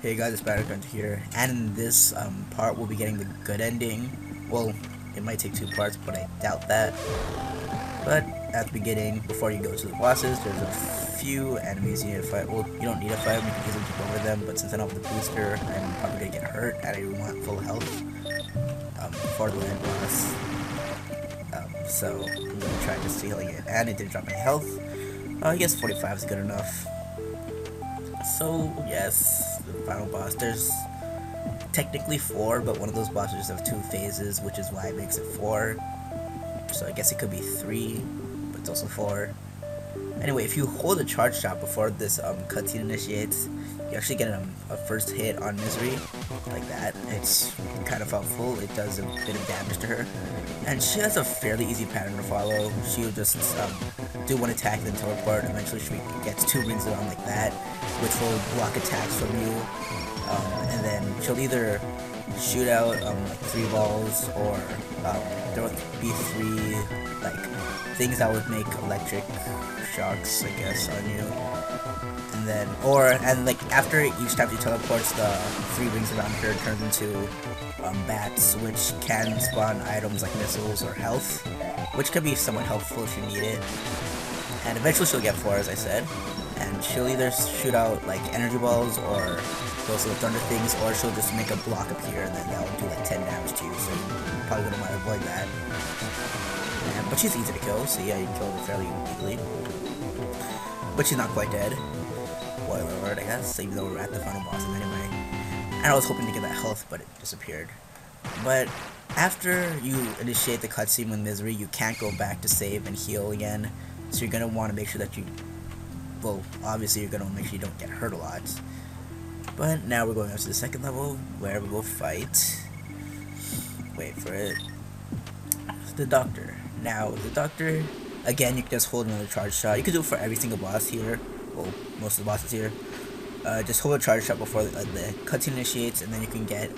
Hey guys, it's BadnikHunter here, and in this part we'll be getting the good ending. Well, it might take two parts, but I doubt that. But at the beginning, before you go to the bosses, there's a few enemies you need to fight. Well, you don't need to fight them, you can easily jump over them, but since I don't have the booster, I'm probably going to get hurt, and I want full health for the end boss. So I'm going to try just healing it, and it did drop my health. I guess 45 is good enough. So yes, the final boss, there's technically 4, but one of those bosses have 2 phases, which is why it makes it 4. So I guess it could be 3, but it's also 4. Anyway, if you hold a charge shot before this cutscene initiates, you actually get a first hit on Misery, like that. It's kind of helpful. It does a bit of damage to her, and she has a fairly easy pattern to follow. She'll just do one attack and then teleport. Eventually she gets 2 rings around like that, which will block attacks from you, and then she'll either shoot out like 3 balls, or there would be 3 like things that would make electric shocks, I guess, on you. And then, and like after each time she teleports, the 3 rings around her turns into bats, which can spawn items like missiles or health, which can be somewhat helpful if you need it. And eventually she'll get 4, as I said, and she'll either shoot out like energy balls or those little thunder things, or she'll just make a block appear, and then that will do like 10 damage to you, so you're probably gonna want to avoid that. But she's easy to kill, so yeah, you can kill her fairly easily. But she's not quite dead. Spoiler alert, I guess, even though we're at the final bosses anyway. And I was hoping to get that health, but it disappeared. But after you initiate the cutscene with Misery, you can't go back to save and heal again. So you're gonna want to make sure that you, well, obviously you're gonna make sure you don't get hurt a lot. But now we're going up to the second level, where we will fight. Wait for it. The Doctor. Now, the Doctor, again, you can just hold another charge shot. You can do it for every single boss here. Well, most of the bosses here. Just hold a charge shot before the cutscene initiates, and then you can get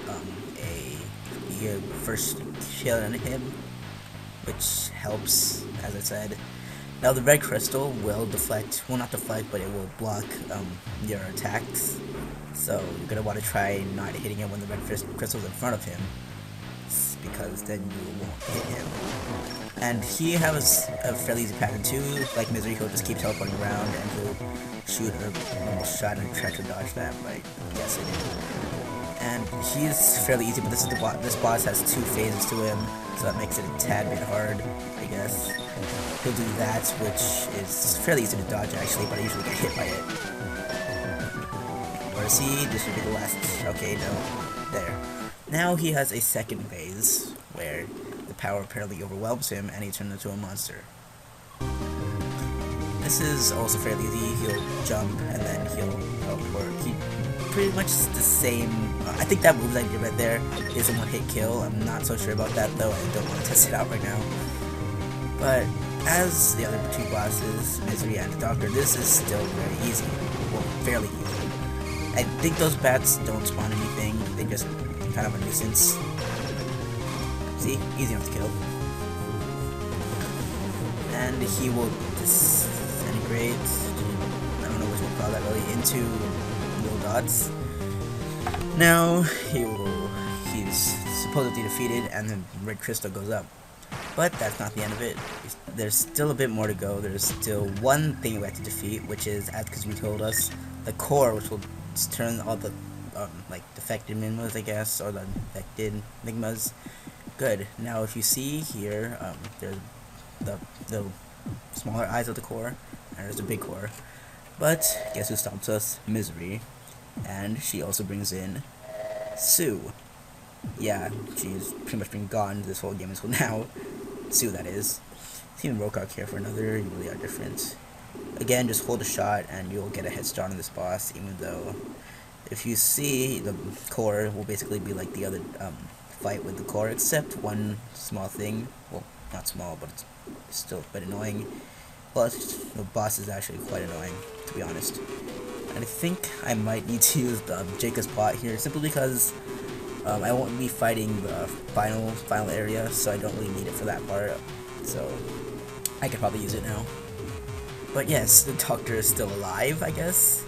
your first shield on him, which helps, as I said. Now, the red crystal will deflect, well, not deflect, but it will block your attacks. So you're gonna want to try not hitting him when the red crystal's in front of him, because then you won't hit him. And he has a fairly easy pattern too. Like Misery, he'll just keep teleporting around, and he'll shoot a normal shot and try to dodge that by guessing. And he's fairly easy, but this boss has 2 phases to him, so that makes it a tad bit hard, I guess. He'll do that, which is fairly easy to dodge actually, but I usually get hit by it. Where is he? This should be the last. Okay, no. There. Now he has a second phase, where the power apparently overwhelms him and he turns into a monster. This is also fairly easy. He'll jump and then he'll teleport. He pretty much the same. I think that move I did right there is a one-hit kill. I'm not so sure about that though. I don't want to test it out right now. But as the other 2 bosses, Misery and the Doctor, this is still very easy. Well, fairly easy. I think those bats don't spawn anything. They just kind of a nuisance. See? Easy enough to kill. And he will disintegrate, I don't know what you call that really, into little dots. Now, he's supposedly defeated, and the red crystal goes up. But that's not the end of it. There's still a bit more to go. There's still one thing we have to defeat, which is, as Kazumi told us, the core, which will turn all the like defected enigmas, I guess, or the infected enigmas. Good. Now, if you see here, there's the smaller eyes of the core, and there's the big core. But guess who stops us? Misery, and she also brings in Sue. Yeah, she's pretty much been gone this whole game until now. Sue, that is. Team and Rokar care for another. You really are different. Again, just hold a shot, and you'll get a head start on this boss, even though, if you see, the core will basically be like the other fight with the core, except one small thing. Well, not small, but it's still quite annoying. Plus, the boss is actually quite annoying, to be honest. And I think I might need to use the Jacob's Plot here, simply because I won't be fighting the final area, so I don't really need it for that part. So I could probably use it now. But yes, the Doctor is still alive, I guess.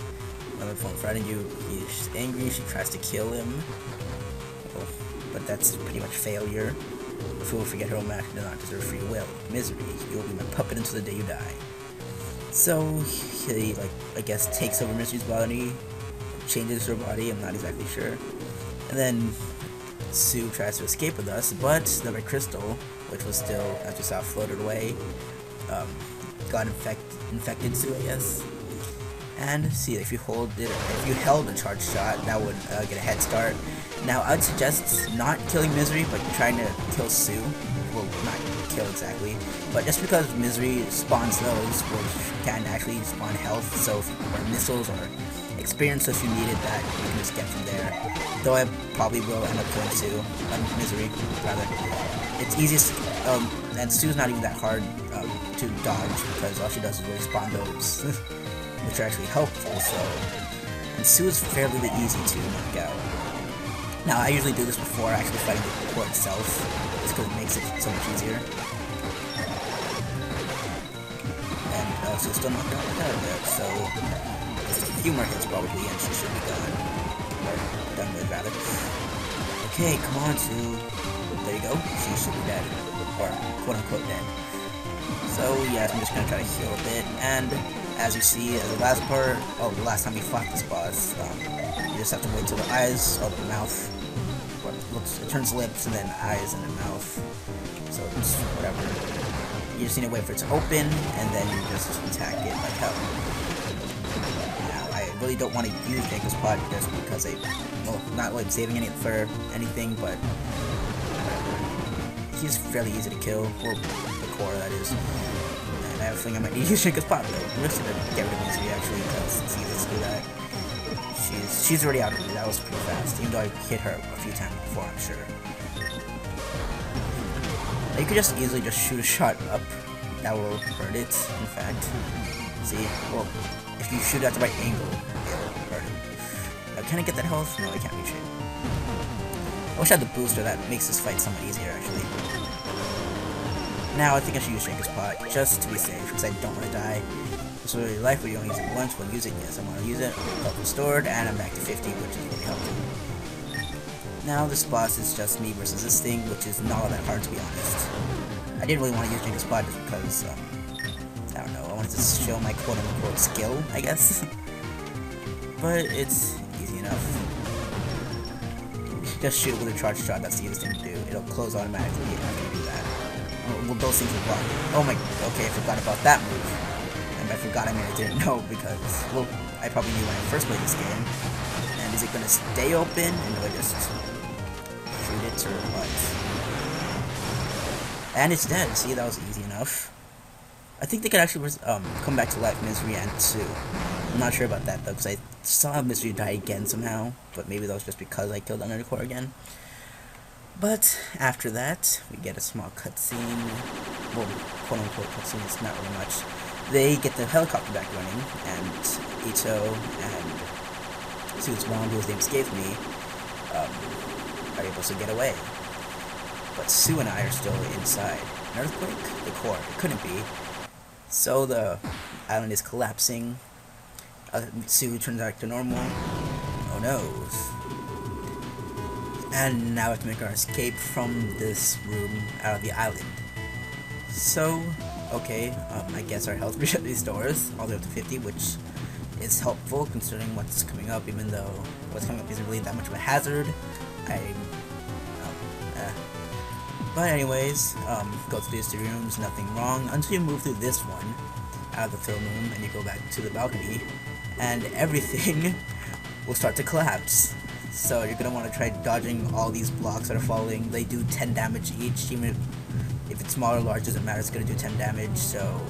Another phone threatening you. He's angry. She tries to kill him. Well, but that's pretty much failure. The fool forget her own master does not deserve free will. Misery, you will be my puppet until the day you die. So he, like, I guess takes over Misery's body, changes her body, I'm not exactly sure. And then Sue tries to escape with us, but the red crystal, which was still, as you saw, floated away, got infected Sue, I guess. And see, if you held a charge shot, that would get a head start. Now, I'd suggest not killing Misery, but trying to kill Sue. Well, not kill exactly, but just because Misery spawns those, which can actually spawn health, so or missiles or experience, so if you needed that, you can just get from there. Though I probably will end up killing Sue, Misery, rather. It's easiest, and Sue's not even that hard to dodge, because all she does is really spawn those, which are actually helpful, so. And Sue is fairly easy to knock out. Now, I usually do this before actually fighting the core itself, just because it makes it so much easier. And Sue's still not out of there, so just a few more hits probably, and she should be gone. Or done with, rather. Okay, come on, Sue. There you go. She should be dead. Or, quote-unquote dead. So, yes, I'm just gonna try to heal a bit, and as you see, the last part, the last time we fought this boss, you just have to wait till the eyes open the mouth. It turns lips and then eyes and then mouth. So it's whatever. You just need to wait for it to open and then you just attack it like hell. Now I really don't want to use Jacob's pot just because well, not like saving any for anything, but whatever. He's fairly easy to kill. Well, the core, that is. And I have a feeling I might need to use Jacob's pot though. I'm just gonna get rid of Misery actually because it's easy to do that. She's already out of it. That was pretty fast, even though I hit her a few times before, I'm sure. You could just easily just shoot a shot up. That will hurt it, in fact. See? Well, if you shoot at the right angle, it'll hurt it. Now, can I get that health? No, I can't reach it. I wish I had the booster. That makes this fight somewhat easier, actually. Now, I think I should use Shaker's Pot, just to be safe, because I don't want to die. So your life, where you only use it once, we'll use it. Yes, I want to use it. Health restored, and I'm back to 50, which is really helpful. Now this boss is just me versus this thing, which is not all that hard, to be honest. I didn't really want to use Jenga's Spot just because, I don't know, I wanted to show my quote-unquote skill, I guess. But it's easy enough. Just shoot with a charge shot, that's the easiest thing to do. It'll close automatically after you do that. Well, those things will block. Oh my, okay, I forgot about that move. I forgot, I mean I didn't know because, well, I probably knew when I first played this game. And is it going to stay open, and do I just shoot it, or what? And it's dead, see, that was easy enough. I think they could actually come back to life, Misery and Sue. I'm not sure about that though, because I saw Misery die again somehow, but maybe that was just because I killed Under the Core again. But after that, we get a small cutscene. Well, quote-unquote cutscene, it's not really much. They get the helicopter back running, and Ito and Sue's mom, whose name escaped me, are able to get away. But Sue and I are still inside. An earthquake? The core. It couldn't be. So the island is collapsing. Sue turns back to normal. Oh no. And now we have to make our escape from this room out of the island. So, okay, I guess our health restores all the way up to 50, which is helpful considering what's coming up, even though what's coming up isn't really that much of a hazard. But anyways, go through these 3 rooms, nothing wrong, until you move through this one, out of the film room, and you go back to the balcony, and everything will start to collapse. So you're going to want to try dodging all these blocks that are falling. They do 10 damage each, even if it's small or large, doesn't matter, it's going to do 10 damage, so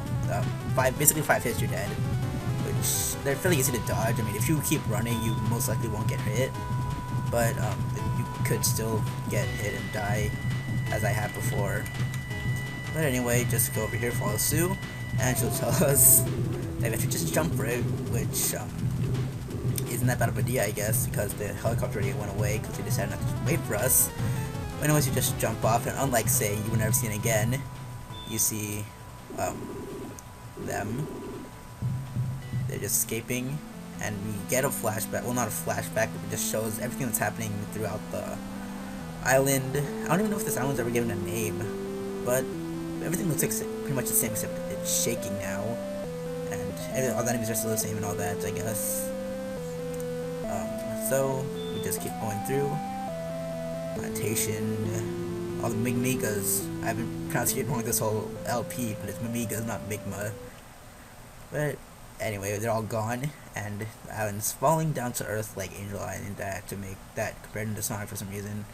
basically 5 hits, you're dead, which they're fairly easy to dodge. I mean, if you keep running, you most likely won't get hit, but you could still get hit and die, as I have before. But anyway, just go over here, follow Sue, and she'll tell us that if you just jump for it, which isn't that bad of an idea, I guess, because the helicopter already went away because they decided not to wait for us. But anyways, you just jump off, and unlike saying you will never see it again, you see them. They're just escaping, and we get a flashback. Well, not a flashback, but it just shows everything that's happening throughout the island. I don't even know if this island's ever given a name, but everything looks like pretty much the same except it's shaking now, and all the enemies are still the same and all that, I guess. So we just keep going through. Plantation, all the Migmigas. I've been pronouncing it wrong this whole LP, but it's Mimigas, not Migma. But anyway, they're all gone, and the island's falling down to earth like Angel Island. I had to make that compared to Sonic for some reason.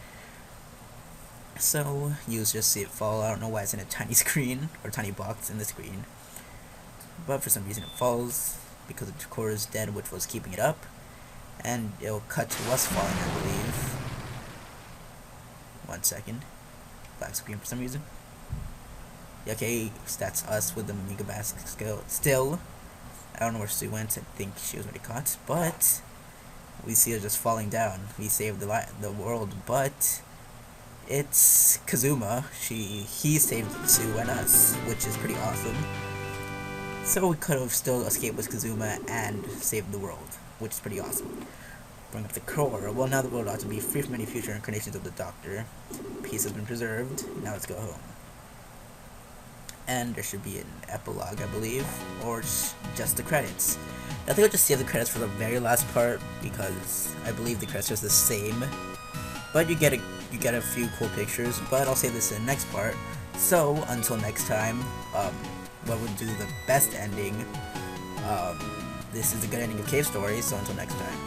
So you just see it fall. I don't know why it's in a tiny screen or tiny box in the screen, but for some reason it falls because the core is dead, which was keeping it up, and it'll cut to us falling, I believe. 1 second, black screen for some reason. Okay, that's us with the Mega Basket skill. Still, I don't know where Sue went. I think she was already caught, but we see her just falling down. We saved the world, but it's Kazuma. He saved Sue and us, which is pretty awesome. So we could have still escaped with Kazuma and saved the world, which is pretty awesome. Bring up the core. Well, now the world ought to be free from any future incarnations of the Doctor. Peace has been preserved. Now let's go home. And there should be an epilogue, I believe, or just the credits. I think I'll just save the credits for the very last part because I believe the credits are the same. But you get a few cool pictures. But I'll save this in the next part. So until next time, what would do the best ending? This is a good ending of Cave Story. So until next time.